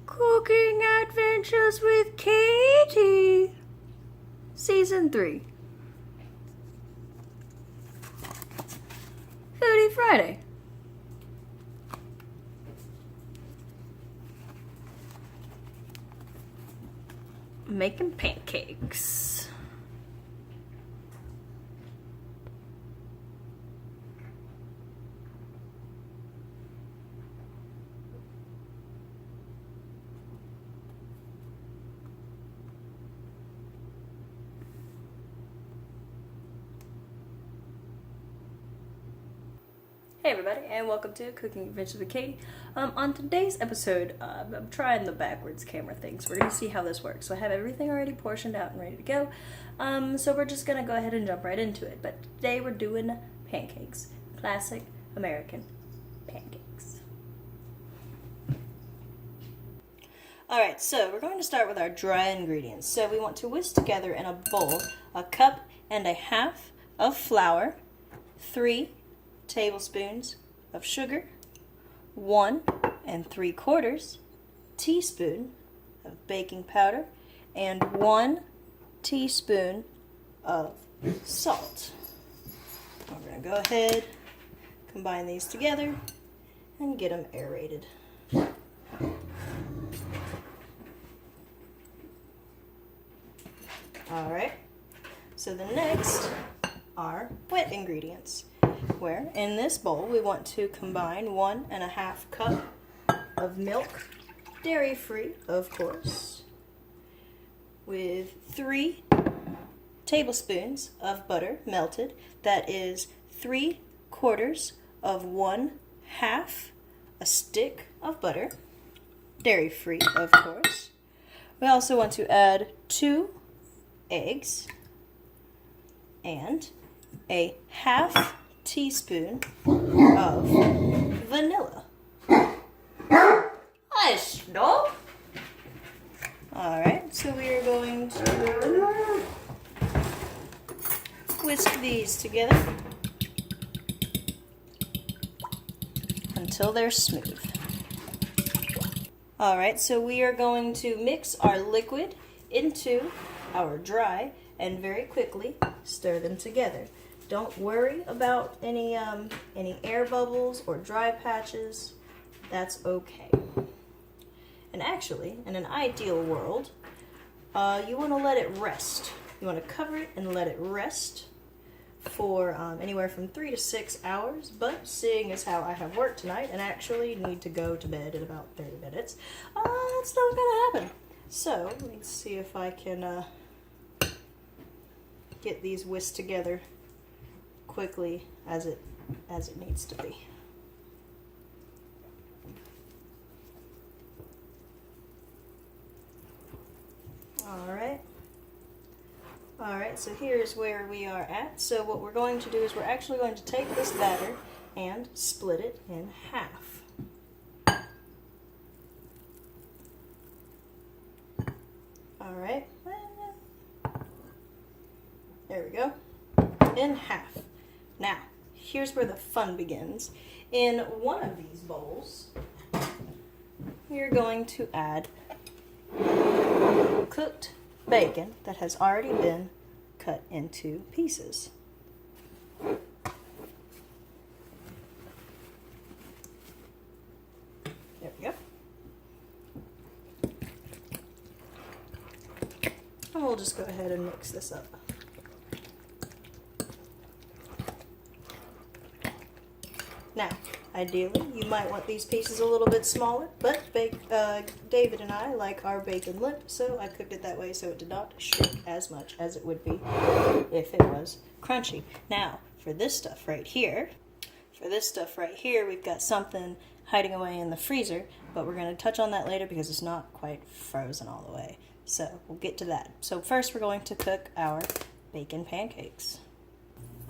Cooking Adventures with Katie, Season 3. Foodie Friday. Making pancakes. Hey everybody, and welcome to Cooking Adventures with Katie. On today's episode, I'm trying the backwards camera thing, so we're going to see how this works. So I have everything already portioned out and ready to go, so we're just going to go ahead and jump right into it. But today we're doing pancakes. Classic American pancakes. Alright, so we're going to start with our dry ingredients. So we want to whisk together in a bowl 1.5 cups of flour, 3 tablespoons of sugar, 1 3/4 teaspoon of baking powder, and 1 teaspoon of salt. We're going to go ahead, combine these together, and get them aerated. Alright, so the next are wet ingredients, where in this bowl we want to combine 1.5 cups of milk, dairy-free of course, with 3 tablespoons of butter melted. That is 3/4 of 1/2 a stick of butter, dairy-free of course. We also want to add 2 eggs and a 1/2 teaspoon of vanilla. Hush, no. Alright, so we are going to whisk these together until they're smooth. Alright, so we are going to mix our liquid into our dry and very quickly stir them together. Don't worry about any air bubbles or dry patches. That's okay. And actually, in an ideal world, you want to let it rest. You want to cover it and let it rest for anywhere from 3 to 6 hours. But seeing as how I have work tonight and actually need to go to bed in about 30 minutes, that's not going to happen. So let's see if I can get these whisked together quickly as it needs to be. Alright, so here's where we are at. So what we're going to do is we're actually going to take this batter and split it in half. Alright, there we go, in half. Now, here's where the fun begins. In one of these bowls, we're going to add cooked bacon that has already been cut into pieces. There we go. And we'll just go ahead and mix this up. Now, ideally, you might want these pieces a little bit smaller, but David and I like our bacon limp, so I cooked it that way so it did not shrink as much as it would be if it was crunchy. Now, for this stuff right here, we've got something hiding away in the freezer, but we're going to touch on that later because it's not quite frozen all the way. So, we'll get to that. So first, we're going to cook our bacon pancakes.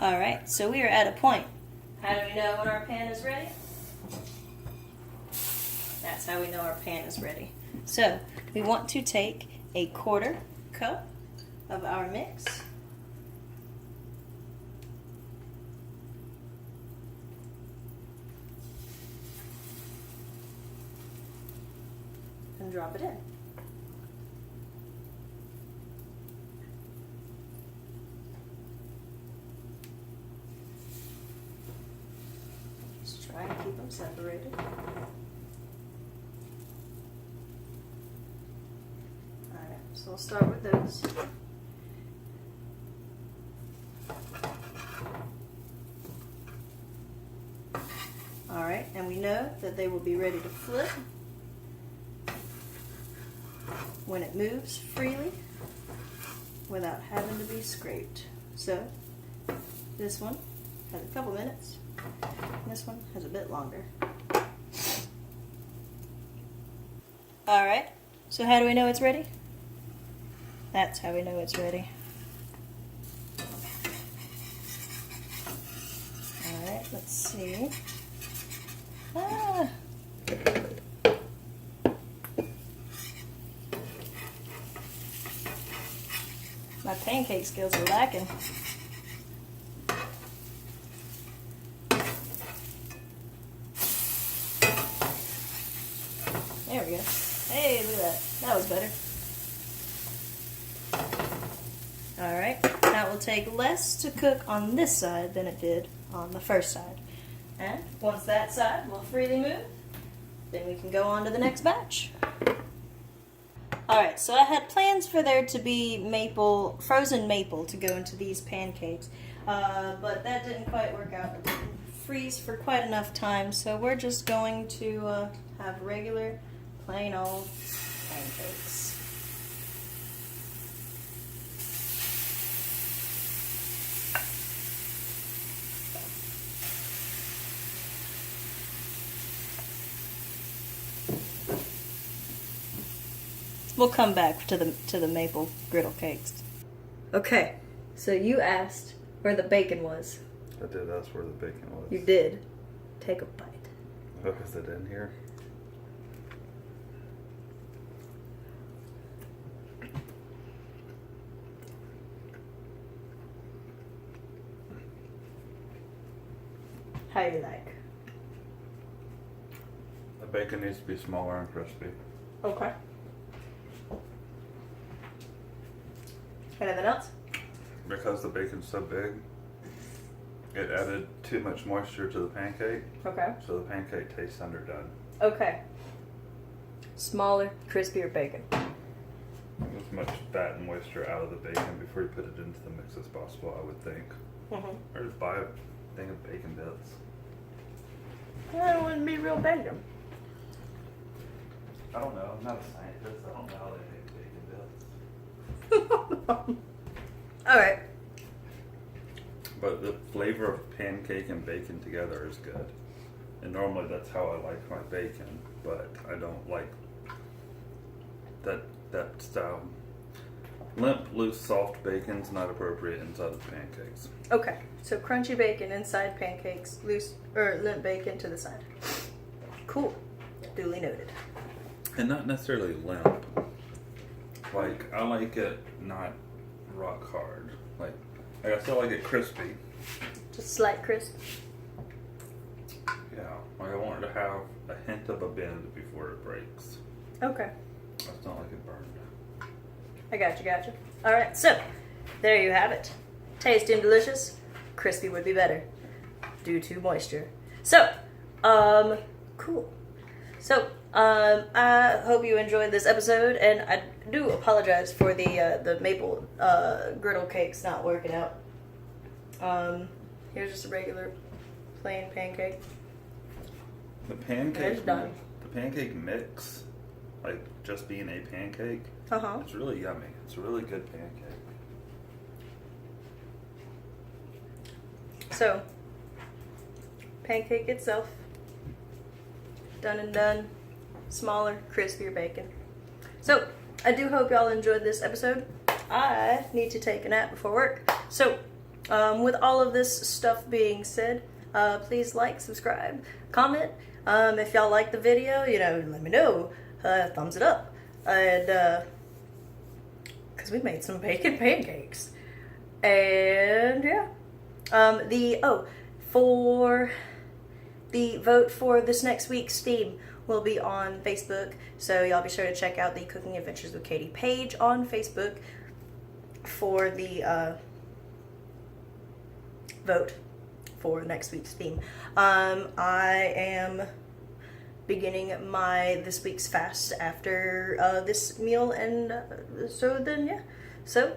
Alright, so we are at a point. How do we know when our pan is ready? That's how we know our pan is ready. So, we want to take 1/4 cup of our mix. and drop it in. Just try and keep them separated. Alright, so we'll start with those. Alright, and we know that they will be ready to flip when it moves freely without having to be scraped. So, this one has a couple minutes, and this one has a bit longer. Alright, so how do we know it's ready? That's how we know it's ready. Alright, let's see. Ah. My pancake skills are lacking. There we go. Hey, look at that. That was better. Alright, that will take less to cook on this side than it did on the first side. And once that side will freely move, then we can go on to the next batch. Alright, so I had plans for there to be maple, frozen maple to go into these pancakes, but that didn't quite work out. It didn't freeze for quite enough time, so we're just going to have regular, plain old pancakes. We'll come back to the maple griddle cakes. Okay, so you asked where the bacon was. I did ask where the bacon was. You did. Take a bite. Oh, is it in here? How you like? The bacon needs to be smaller and crispy. Okay. Anything else? Because the bacon's so big, it added too much moisture to the pancake. Okay. So the pancake tastes underdone. Okay. Smaller, crispier bacon. As much fat and moisture out of the bacon before you put it into the mix as possible, I would think. Mm-hmm. Or just buy a thing of bacon bits. That wouldn't be real bacon. I don't know. I'm not a scientist. I don't know how they make bacon bits. Alright. But the flavor of pancake and bacon together is good. And normally that's how I like my bacon, but I don't like that style. Limp, loose, soft bacon's not appropriate inside of pancakes. Okay, so crunchy bacon inside pancakes, loose or limp bacon to the side. Cool. Duly noted. And not necessarily limp. Like, I like it not rock hard. Like I still like it crispy. Just slight crisp. Yeah, like I want it to have a hint of a bend before it breaks. Okay. It's not like it burned. I gotcha. Alright, so there you have it. Tasty and delicious. Crispy would be better due to moisture. So, cool. So, I hope you enjoyed this episode, and I do apologize for the maple griddle cakes not working out. Here's just a regular plain pancake. The pancake, It's done. the pancake mix, like just being a pancake, it's really yummy. It's a really good pancake. So, pancake itself, done and done, smaller, crispier bacon. So, I do hope y'all enjoyed this episode. I need to take a nap before work. So, with all of this stuff being said, please like, subscribe, comment. If y'all like the video, let me know. Thumbs it up. And, because we made some bacon pancakes. And, yeah. For the vote for this next week's theme, will be on Facebook. So y'all be sure to check out the Cooking Adventures with Katie page on Facebook for the vote for next week's theme. I am beginning this week's fast after this meal, and so then yeah. So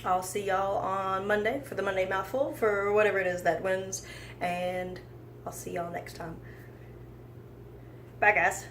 I'll see y'all on Monday for the Monday Mouthful for whatever it is that wins, and I'll see y'all next time. Bye, guys.